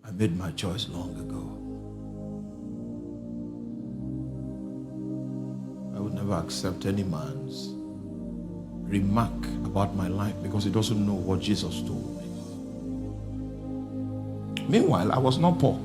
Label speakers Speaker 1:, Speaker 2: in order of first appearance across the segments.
Speaker 1: I made my choice long ago. I would never accept any man's remark about my life because he doesn't know what Jesus told me. Meanwhile, I was not poor.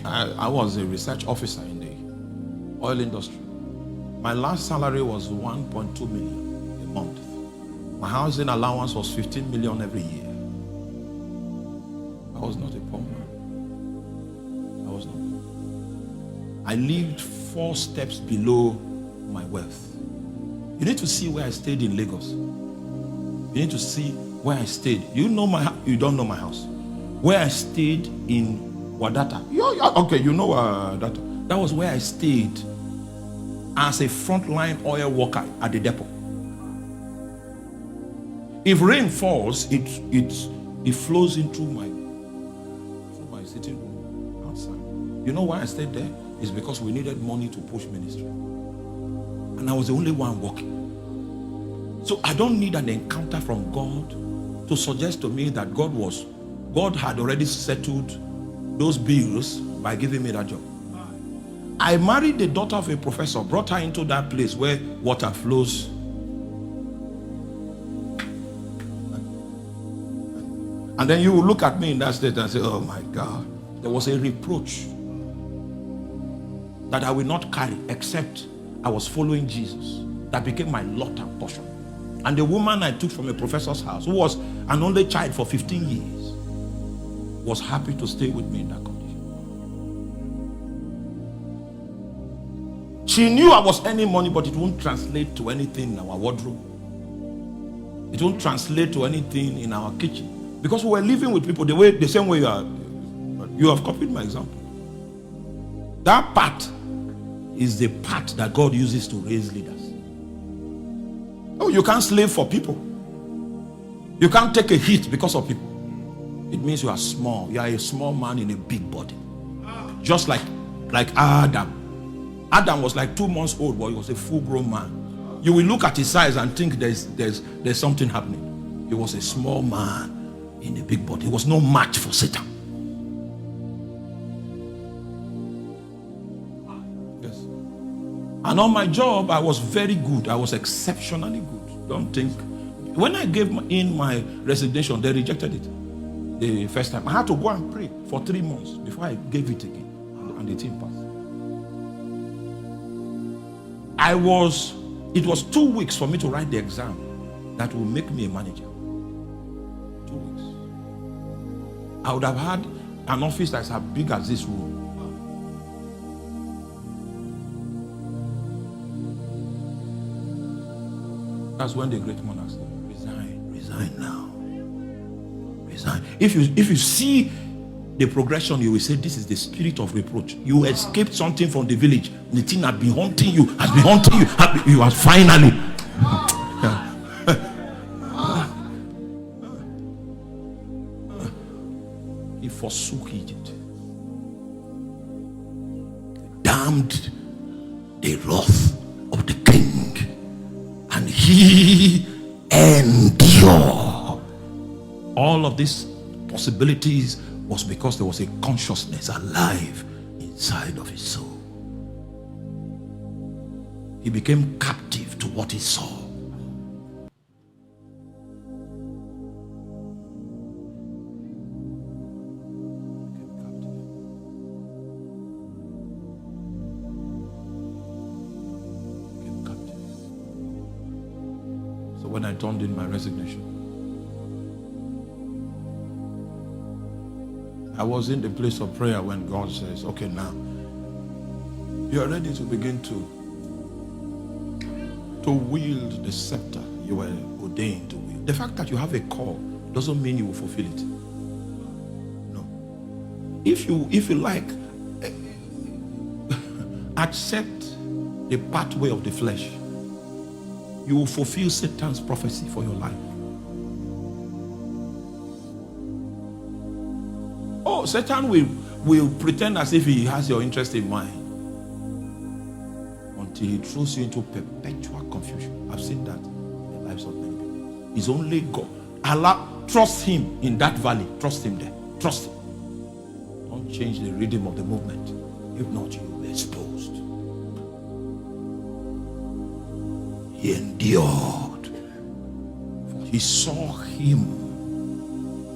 Speaker 1: I was a research officer in the oil industry. My last salary was 1.2 million a month. My housing allowance was 15 million every year. I was not a poor man. I was not. I lived 4 steps below my wealth. You need to see where I stayed in Lagos. You need to see where I stayed. You don't know my house. Where I stayed in Wadata. Okay, you know Wadata. That was where I stayed as a frontline oil worker at the depot. If rain falls, it flows into my sitting room outside. You know why I stayed there? It's because we needed money to push ministry. And I was the only one working. So I don't need an encounter from God to suggest to me that God had already settled those bills by giving me that job. I married the daughter of a professor, brought her into that place where water flows. And then you will look at me in that state and say, oh my God, there was a reproach that I will not carry except I was following Jesus. That became my lot and portion. And the woman I took from a professor's house, who was an only child for 15 years, was happy to stay with me in that condition. She knew I was earning money, but it won't translate to anything in our wardrobe. It won't translate to anything in our kitchen. Because we were living with people the same way you are. You have copied my example. That part is the part that God uses to raise leaders. Oh, you can't slave for people. You can't take a hit because of people. It means you are small. You are a small man in a big body. Just like Adam. Adam was like 2 months old, but he was a full-grown man. You will look at his size and think there's something happening. He was a small man in a big body. He was no match for Satan. Yes. And on my job, I was very good. I was exceptionally good. Don't think. When I gave in my resignation, they rejected it the first time. I had to go and pray for 3 months before I gave it again. And the thing passed. It was 2 weeks for me to write the exam that will make me a manager. 2 weeks. I would have had an office that's as big as this room. That's when the great monarch said, resign now. Resign. If you see the progression, you will say, this is the spirit of reproach. You escaped something from the village. The thing had been haunting you, you are finally. He forsook Egypt. Damned the wrath of the king. And he endured. All of these possibilities was because there was a consciousness alive inside of his soul. He became captive to what he saw. Became captive. So when I turned in my resignation, I was in the place of prayer when God says, okay, now you are ready to begin to wield the scepter you were ordained to wield. The fact that you have a call doesn't mean you will fulfill it. No. If you like, accept the pathway of the flesh, you will fulfill Satan's prophecy for your life. Oh, Satan will pretend as if he has your interest in mind until he throws you into perpetual confusion. I've seen that in the lives of many people. It's only God. Allah, trust him in that valley. Trust him there. Trust him. Don't change the rhythm of the movement. If not, you'll be exposed. He endured, for he saw him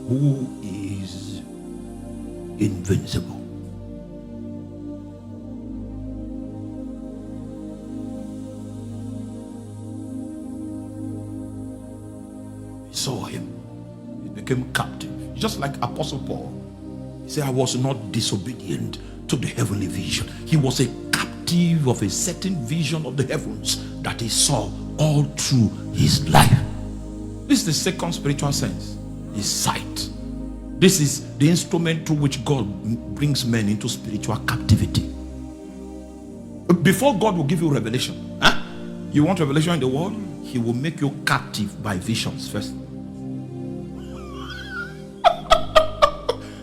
Speaker 1: who is invincible. He saw him. He became captive. Just like Apostle Paul. He said, I was not disobedient to the heavenly vision. He was a captive of a certain vision of the heavens that he saw all through his life. This is the second spiritual sense, his sight. This is the instrument through which God brings men into spiritual captivity. Before God will give you revelation, you want revelation in the world? He will make you captive by visions first.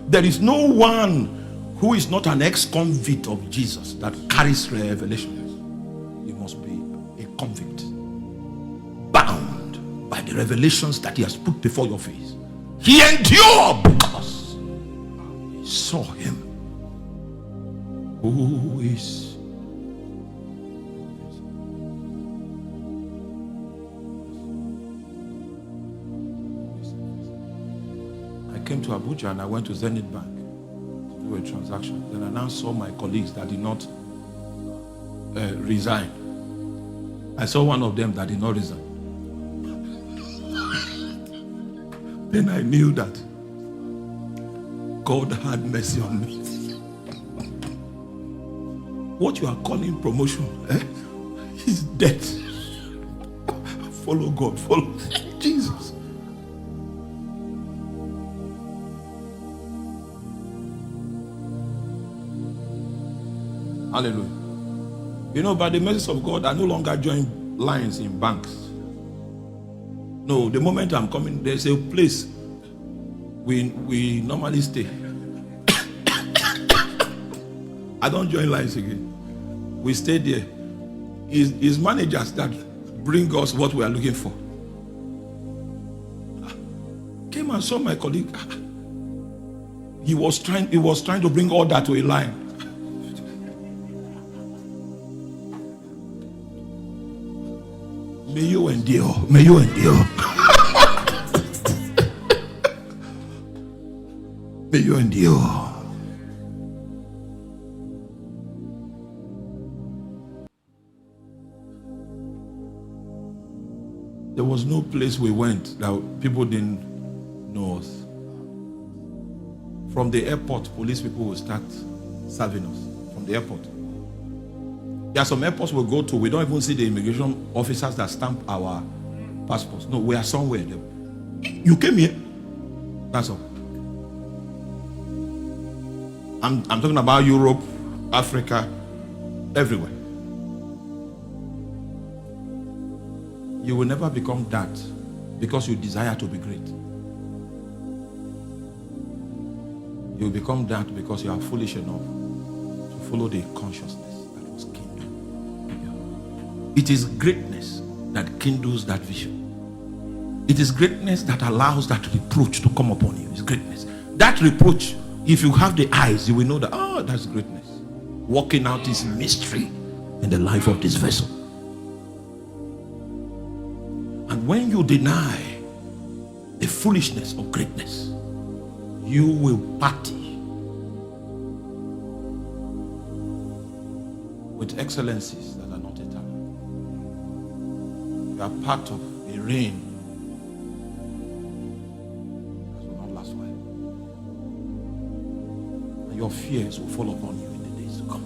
Speaker 1: There is no one who is not an ex-convict of Jesus that carries revelations. You must be a convict, bound by the revelations that he has put before your face. He endured because he saw him who is. I came to Abuja and I went to Zenith Bank to do a transaction. Then I now saw my colleagues that did not resign. I saw one of them that did not resign. Then I knew that God had mercy on me. What you are calling promotion is death. Follow God, follow Jesus. Hallelujah. You know, by the mercy of God, I no longer join lines in banks. No, the moment I'm coming, there's a place we normally stay. I don't join lines again. We stay there. It's managers that bring us what we are looking for. Came and saw my colleague. He was trying to bring order to a line. May you endure. May you endure. May you endure. There was no place we went that people didn't know us. From the airport, police people will start serving us. From the airport. There are some airports we go to, we don't even see the immigration officers that stamp our passports. No, we are somewhere. You came here. That's all. I'm talking about Europe, Africa, everywhere. You will never become that because you desire to be great. You will become that because you are foolish enough to follow the consciousness. It is greatness that kindles that vision. It is greatness that allows that reproach to come upon you. It's greatness. That reproach, if you have the eyes, you will know that, that's greatness. Working out this mystery in the life of this vessel. And when you deny the foolishness of greatness, you will party with excellencies that are not eternal. You are part of a reign that will not last while. And your fears will fall upon you in the days to come.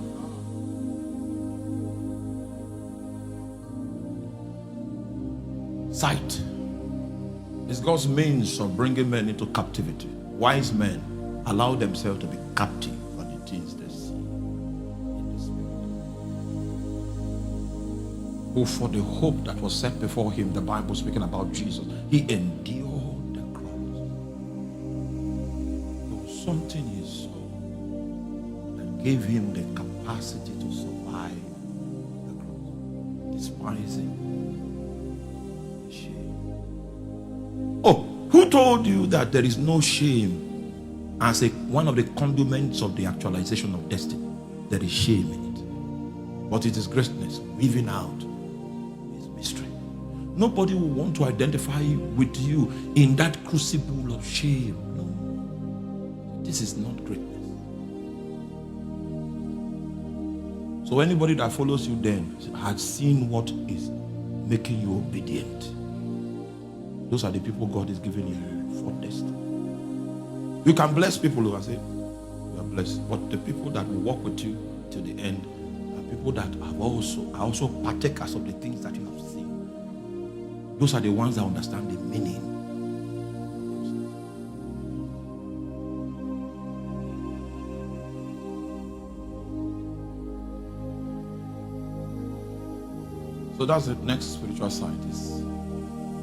Speaker 1: Sight is God's means of bringing men into captivity. Wise men allow themselves to be captive for the things they see in the spirit. Who for the hope that was set before him, the Bible speaking about Jesus, he endured the cross. There was something he saw that gave him the capacity to survive the cross, despising the shame. Oh, who told you that there is no shame as one of the condiments of the actualization of destiny. There is shame in it, but it is greatness weaving out His mystery. Nobody will want to identify with you in that crucible of shame. No, this is not greatness. So anybody that follows you then has seen what is making you obedient. Those are the people God is giving you for destiny. You can bless people who are saying you are blessed, but the people that will walk with you till the end are people that are also partakers of the things that you have seen. Those are the ones that understand the meaning. So that's the next spiritual side.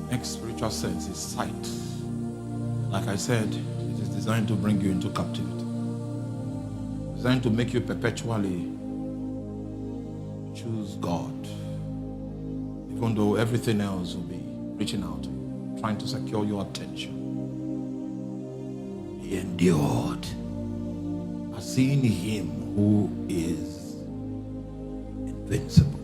Speaker 1: Next spiritual sense is sight. Like I said, it is designed to bring you into captivity. Designed to make you perpetually choose God. Even though everything else will be reaching out to you, trying to secure your attention. He endured as seeing Him who is invincible.